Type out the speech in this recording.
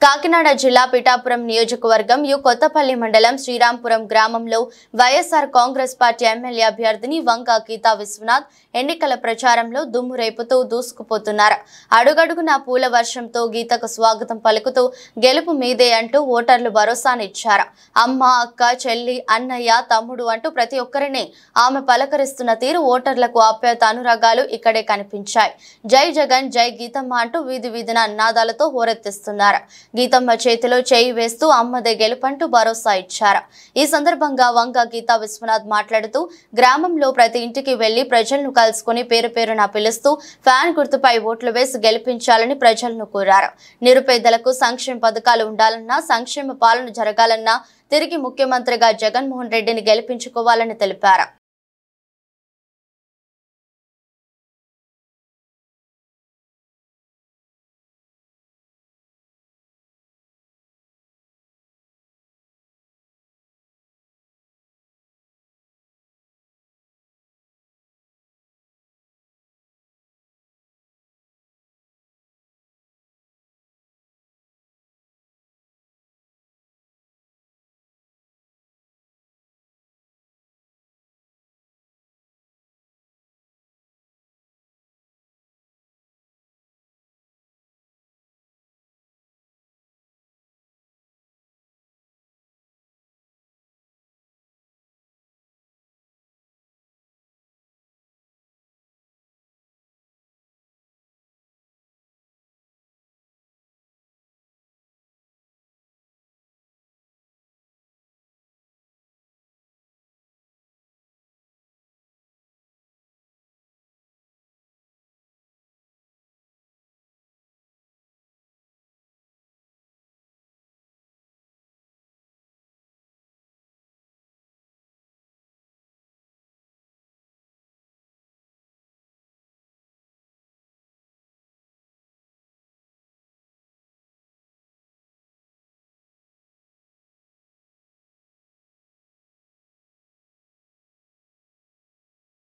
కాకినాడ జిల్లా పిఠాపురం నియోజకవర్గం కొత్తపల్లి మండలం శ్రీరాంపురం గ్రామంలో వైఎస్ఆర్ కాంగ్రెస్ పార్టీ ఎమ్మెల్యే అభ్యర్థిని వంక గీతా విశ్వనాథ్ ఎన్నికల ప్రచారంలో దుమ్ము రేపుతూ దూసుకుపోతున్నారు. అడుగడుగునా పూల వర్షంతో గీతకు స్వాగతం పలుకుతూ గెలుపు మీదే అంటూ ఓటర్లు భరోసానిచ్చారు. అమ్మ, అక్క, చెల్లి, అన్నయ్య, తమ్ముడు అంటూ ప్రతి ఒక్కరిని ఆమె పలకరిస్తున్న తీరు ఓటర్లకు ఆప్యాయత అనురాగాలు ఇక్కడే కనిపించాయి. జై జగన్, జై గీతమ్మ అంటూ వీధి వీధిన నినాదాలతో హోరెత్తిస్తున్నారు. గీతమ్మ చేతిలో చేయి వేస్తూ అమ్మదే గెలుపంటూ భరోసా ఇచ్చారు. ఈ సందర్భంగా వంక గీతా విశ్వనాథ్ మాట్లాడుతూ గ్రామంలో ప్రతి ఇంటికి వెళ్లి ప్రజలను కలుసుకుని పేరు పేరున పిలుస్తూ ఫ్యాన్ గుర్తుపై ఓట్లు వేసి గెలిపించాలని ప్రజలను కోరారు. నిరుపేదలకు సంక్షేమ పథకాలు ఉండాలన్నా, సంక్షేమ పాలన జరగాలన్నా తిరిగి ముఖ్యమంత్రిగా జగన్మోహన్ రెడ్డిని గెలిపించుకోవాలని తెలిపారు.